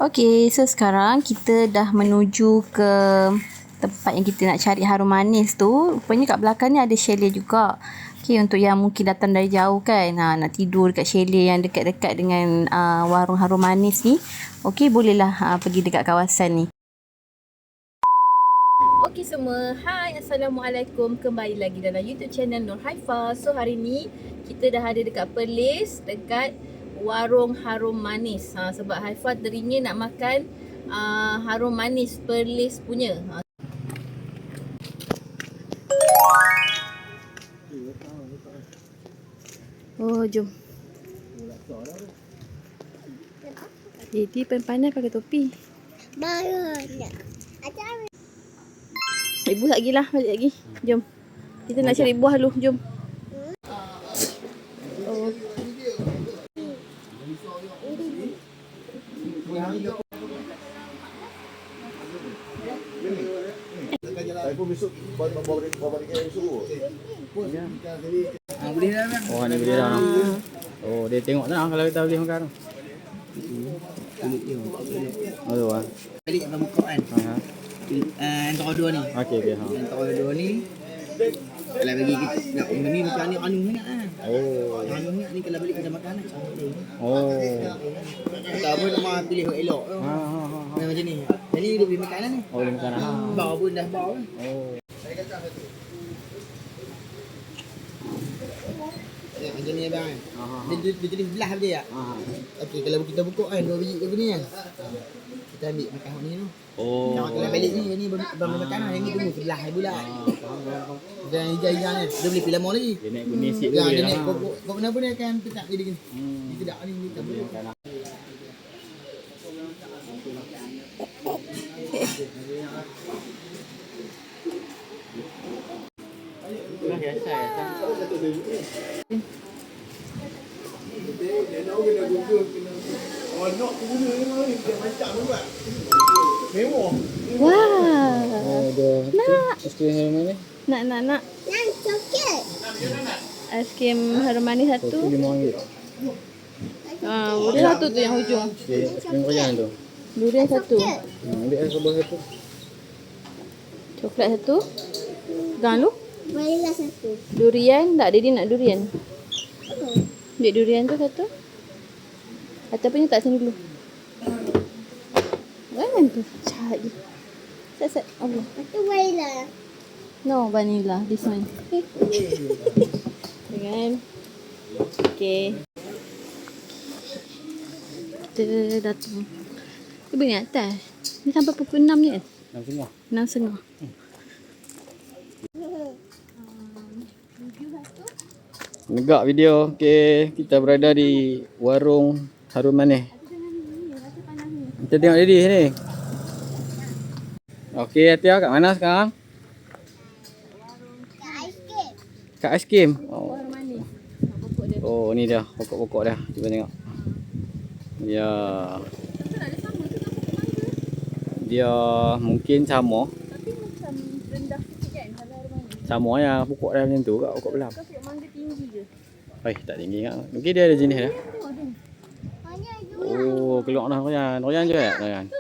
Okey, so sekarang kita dah menuju ke tempat yang kita nak cari harum manis tu. Rupanya kat belakang ni ada chalet juga. Okey, untuk yang mungkin datang dari jauh kan, nak tidur dekat chalet yang dekat-dekat dengan warung harum manis ni. Okey, bolehlah pergi dekat kawasan ni. Okey semua, hai, Assalamualaikum. Kembali lagi dalam YouTube channel Nur Haifa. So hari ni kita dah ada dekat Perlis, dekat warung harum manis. Sebab Haifa teringin nak makan harum manis Perlis punya. Oh, jom. Jadi pandai pakai topi. Ibu lagi lah, balik lagi. Jom. Kita nak cari buah dulu, jom. Oh. Boleh dah kan? Oh, ni boleh dah. Oh, dia tengok tak kalau kita boleh makan. Oh, tu ah. Balik akan buka kan. Antara dua ni. Okey, okey. Antara dua ni. Kalau bagi kita nak ni macam ni anu sangat kan. Oh. Anu sangat ni kalau balik kita makan nak sama dia. Oh. Tak apa nak pilih elok tu. Macam ni. Jadi dia beli makanan ni. Oh, boleh makan ah. Bau pun dah bau kan. Oh. Macam ni abang kan. Dia jadi belah dia tak? Okey, kalau kita buka kan dua biji ke ni kan. Kita ambil makan ni tu. Oh. Kalau balik ni abang makanan yang ni tunggu sebelah pula. Dan hijau-hijau ni dia boleh pilih lama lagi. Dia naik kuning sikit dia dulu. naik kok kenapa dia akan tetap jadi gini. Dia tidak ni tak boleh makan. Wah. Oh, dah. Nak. Aiskrim harum manis. Nak. Nak coklat. Aiskrim harum manis satu. Satu RM5. Boleh satu tu yang hujung. Okey, aiskrim koyan tu. Durian satu. Ambil sabah satu. Coklat satu. Pegang lu. Vanila satu. Durian tak? Dia nak durian. Ambil durian tu satu. Ataupun tak sini dulu. Kan tu. Cak je. Set. Allah. Itu vanila. No, vanilla. This one. Dengan. Okay. Kita datang. Dia beri atas. Ni sampai pukul 6 je. 6.30. 6.30. Negak video. Okey, kita berada di warung harum manis. Kita tengok dia ni. Okey, Atia kat mana sekarang? Kat aiskrim. Oh. Harum manis. Oh, ni dia pokok-pokok dah. Cuba tengok. Ya. Dia mungkin sama. Tapi macam rendah sikit kan kalau harum manis. Sama yang pokok dah macam tu kat pokok belam. Kau tengok mangga tinggi je. Tak tinggi kan. Mungkin dia ada jenis dah. Tengok tu. Oh, keluar dah Royan. Royan je tak? Royan. Dia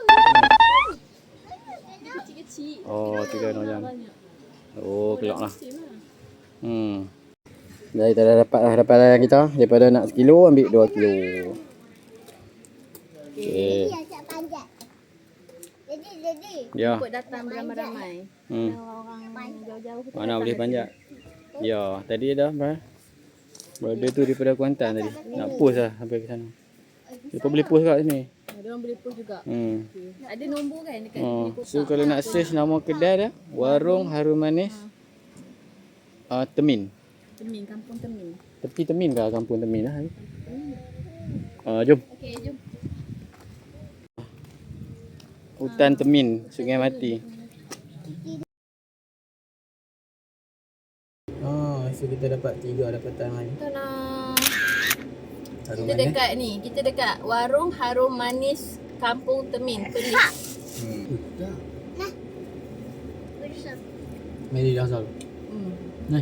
kecil-kecil. Oh, tu dia Royan. Banyak. Oh, keluar lah. Same lah. Dah kita dah dapat yang kita. Daripada nak 1 kilo ambil 2 kilo. Okey. Ajak panjat. Jadi. Ya. Ikut datang beramai-ramai. Orang jauh-jauh tu. Mana boleh panjat? Ya, tadi dah brother tu daripada Kuantan tadi. Nak post lah sampai ke sana. Dia boleh post kat sini. Dia orang boleh post juga. Okay. Ada nombor kan dekat Oh, kotak. so kalau nak search nama kedai dia, Warung Harum Manis Temin. Temin, Kampung Temin. Tepi Temin ke kampung Temin lah. Jom. Okey, jom. Hutan Temin, Sungai Mati. So kita dapat 3 dapatan hari. Kita nak Harum kita dekat ni, kita dekat Warung Harum Manis Kampung Temin, Perlis. Mari dah asal. Ni.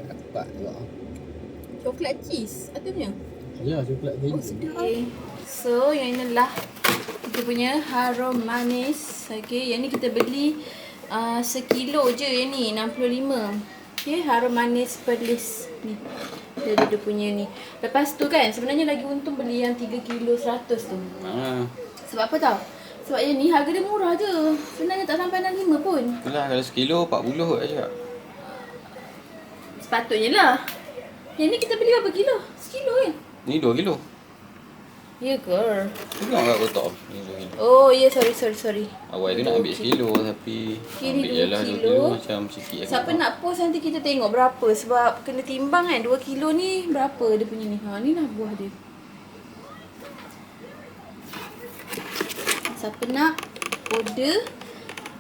Dapat juga. Coklat cheese, ada punya. Ya, coklat keju. Okay. So, yang inilah kita punya harum manis. Okay, yang ni kita beli sekilo je yang ni, 65. Okay, harum manis Perlis ni. Dia punya ni. Lepas tu kan, sebenarnya lagi untung beli yang 3 kilo 100 tu. Sebab apa tau? Sebab yang ni harga dia murah je. Sebenarnya tak sampai 65 pun. Itulah kalau sekilo 40 kot je. Sepatutnya lah. Yang ni kita beli berapa kilo? Sekilo kan? Ni 2 kilo. Ya ke? Tengok kat kotak. Ni 2 kilo. Oh, ya, sorry. Awal tu nak ambil sekilo tapi Okay, ni ambil 2 je lah 2 kilo. kilo macam sikit lah. Siapa nak post nanti kita tengok berapa. Sebab kena timbang kan. 2 kilo ni berapa dia punya ni. Ha, ni lah buah dia. Siapa nak order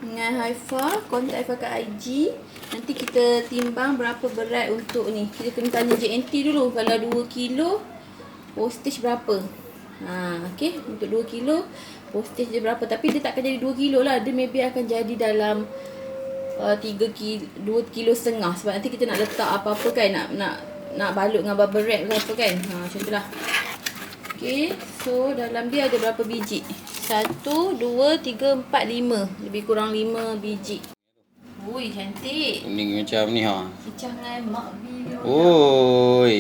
dengan Haifa, kontak Haifa kat IG. Nanti kita timbang berapa berat untuk ni. Kita kena tanya JNT dulu. Kalau 2 kilo, postage berapa. Okay. Untuk 2 kilo, postage dia berapa. Tapi dia takkan jadi 2 kilo lah. Dia maybe akan jadi dalam 2 kilo setengah. Sebab nanti kita nak letak apa-apa kan. Nak balut dengan bubble wrap ke apa kan. Macam tu lah. Okay. So, dalam dia ada berapa biji? 1, 2, 3, 4, 5. Lebih kurang 5 biji. Ui, cantik. Kuning macam ni ha. Kicah dengan Mak B. Oi.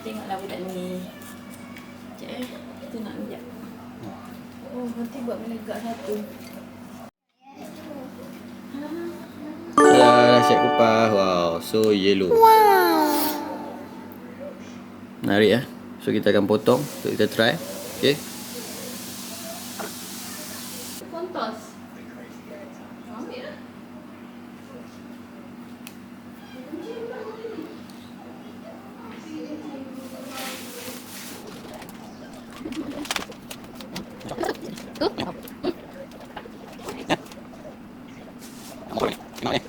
Tengoklah budak ni. Sekejap kita nak sekejap. Oh, nanti buat menegak satu. Dah siap kupas. Wow, so yellow. Wow. Menarik ya. So kita akan potong untuk kita try. Okay. Kontos. Ambil lah. Tengok ni.